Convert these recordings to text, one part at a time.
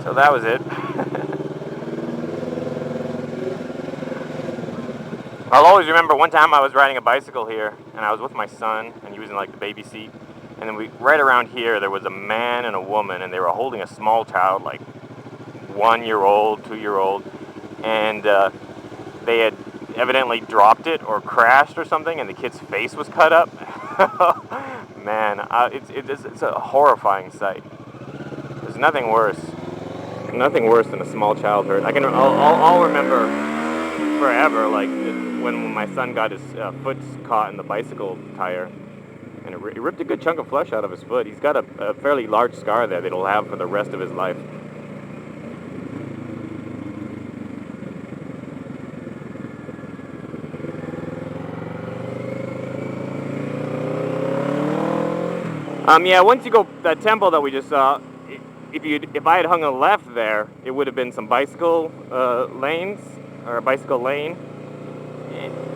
So that was it. I'll always remember one time I was riding a bicycle here, and I was with my son, and he was in like the baby seat. And then right around here, there was a man and a woman, and they were holding a small child, like 1-year-old, 2-year-old, and they had evidently dropped it or crashed or something, and the kid's face was cut up. Man, it's a horrifying sight. There's nothing worse than a small child hurt. I'll remember forever, like when my son got his foot caught in the bicycle tire, and it ripped a good chunk of flesh out of his foot. He's got a fairly large scar there that he'll have for the rest of his life. Yeah, once you go, that temple that we just saw, if I had hung a left there, it would have been some bicycle lanes, or a bicycle lane,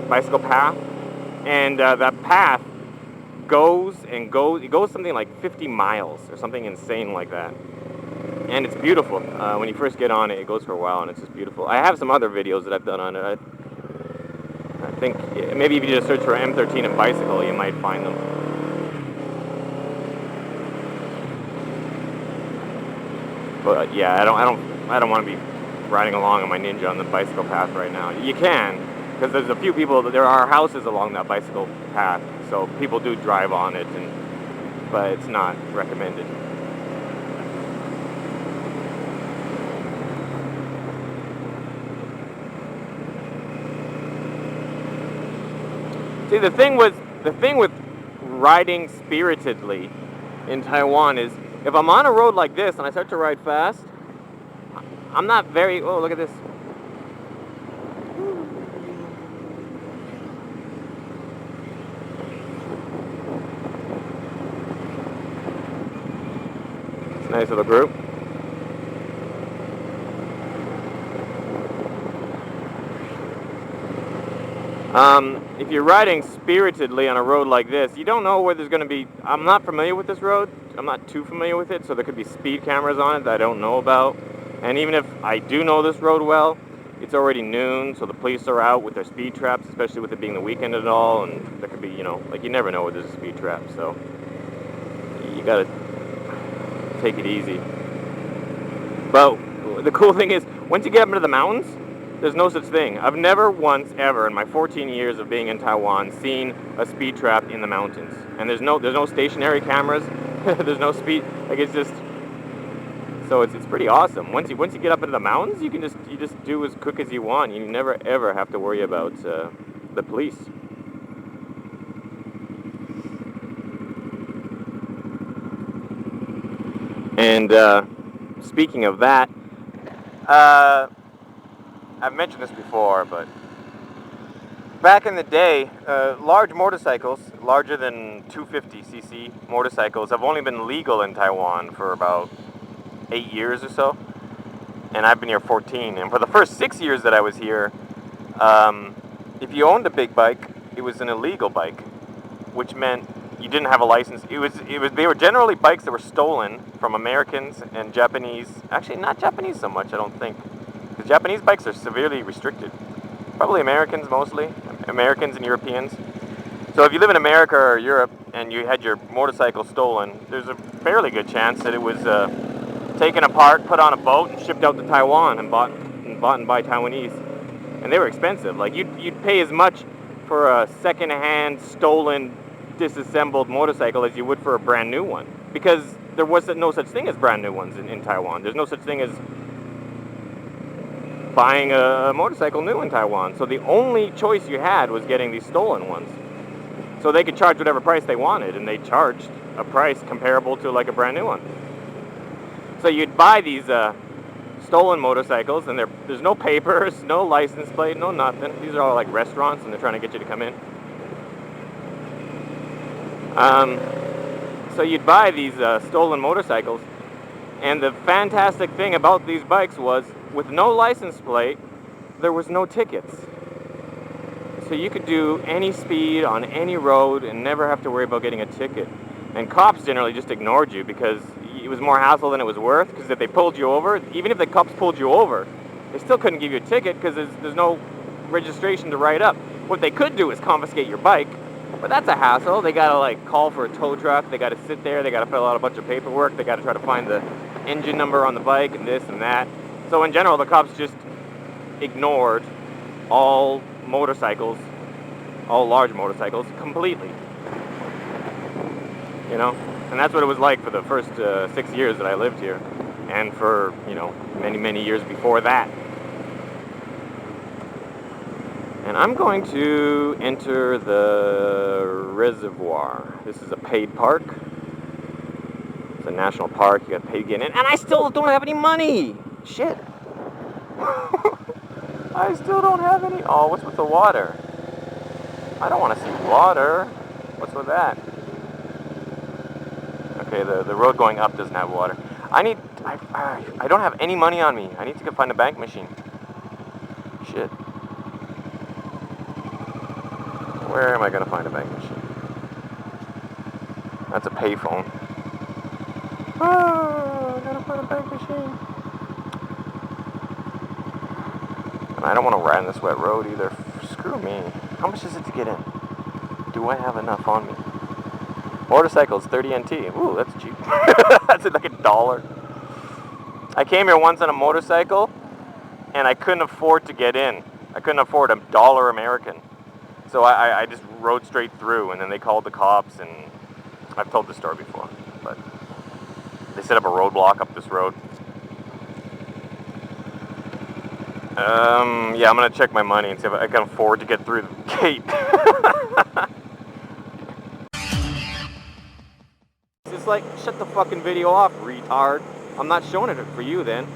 bicycle path, and that path goes, it goes something like 50 miles, or something insane like that, and it's beautiful. When you first get on it, it goes for a while, and it's just beautiful. I have some other videos that I've done on it. I think maybe if you just search for M13 and bicycle, you might find them. But yeah, I don't want to be riding along on my Ninja on the bicycle path right now. You can, because there's a few people. There are houses along that bicycle path, so people do drive on it, but it's not recommended. See, the thing with riding spiritedly in Taiwan is, if I'm on a road like this and I start to ride fast, I'm not very... Oh, look at this. It's a nice little group. If you're riding spiritedly on a road like this, you don't know where there's going to be... I'm not familiar with this road. I'm not too familiar with it, so there could be speed cameras on it that I don't know about. And even if I do know this road well, it's already noon, so the police are out with their speed traps, especially with it being the weekend and all, and there could be, like, you never know where there's a speed trap, so you gotta take it easy. But the cool thing is, once you get up into the mountains, there's no such thing. I've never once ever in my 14 years of being in Taiwan seen a speed trap in the mountains. And there's no stationary cameras. There's no speed. Like, it's just... So it's pretty awesome. Once you get up into the mountains, you just do as quick as you want. You never ever have to worry about the police. And speaking of that, I've mentioned this before, but back in the day, large motorcycles, larger than 250cc motorcycles, have only been legal in Taiwan for about 8 years or so, and I've been here 14. And for the first 6 years that I was here, if you owned a big bike, it was an illegal bike, which meant you didn't have a license. They were generally bikes that were stolen from Americans and Japanese. Actually, not Japanese so much, I don't think. The Japanese bikes are severely restricted. Probably Americans mostly, Americans and Europeans. So if you live in America or Europe and you had your motorcycle stolen, there's a fairly good chance that it was taken apart, put on a boat, and shipped out to Taiwan and bought by Taiwanese. And they were expensive. Like, you'd pay as much for a second-hand, stolen, disassembled motorcycle as you would for a brand new one. Because there was no such thing as brand new ones in Taiwan. There's no such thing as buying a motorcycle new in Taiwan. So the only choice you had was getting these stolen ones. So they could charge whatever price they wanted, and they charged a price comparable to like a brand new one. So you'd buy these stolen motorcycles, and there's no papers, no license plate, no nothing. These are all like restaurants, and they're trying to get you to come in. So you'd buy these stolen motorcycles, and the fantastic thing about these bikes was, with no license plate, there was no tickets. So you could do any speed on any road and never have to worry about getting a ticket. And cops generally just ignored you because was more hassle than it was worth, because if they pulled you over, even if the cops pulled you over, they still couldn't give you a ticket because there's no registration to write up. What they could do is confiscate your bike, but that's a hassle. They gotta like call for a tow truck, they gotta sit there, they gotta fill out a bunch of paperwork, they gotta try to find the engine number on the bike and this and that. So in general, the cops just ignored all motorcycles, all large motorcycles, completely. You know? And that's what it was like for the first 6 years that I lived here. And for, you know, many, many years before that. And I'm going to enter the reservoir. This is a paid park. It's a national park. You got to pay to get in. And I still don't have any money! Shit. I still don't have any. Oh, what's with the water? I don't want to see water. What's with that? Okay, the road going up doesn't have water. I don't have any money on me. I need to go find a bank machine. Shit. Where am I going to find a bank machine? That's a payphone. Oh, I gotta find a bank machine. And I don't want to ride on this wet road either. Screw me. How much is it to get in? Do I have enough on me? Motorcycles, 30 NT. Ooh, that's cheap. That's like $1. I came here once on a motorcycle, and I couldn't afford to get in. I couldn't afford $1 American. So I just rode straight through, and then they called the cops, and I've told this story before, but they set up a roadblock up this road. Yeah, I'm gonna check my money and see if I can afford to get through the gate. It's like, shut the fucking video off, retard. I'm not showing it for you then.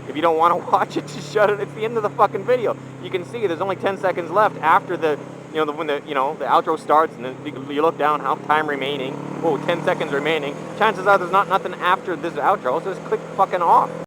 If you don't want to watch it, just shut it. It's the end of the fucking video. You can see there's only 10 seconds left after the, when the outro starts, and then you look down, how time remaining. Oh, 10 seconds remaining. Chances are there's not nothing after this outro, so just click fucking off.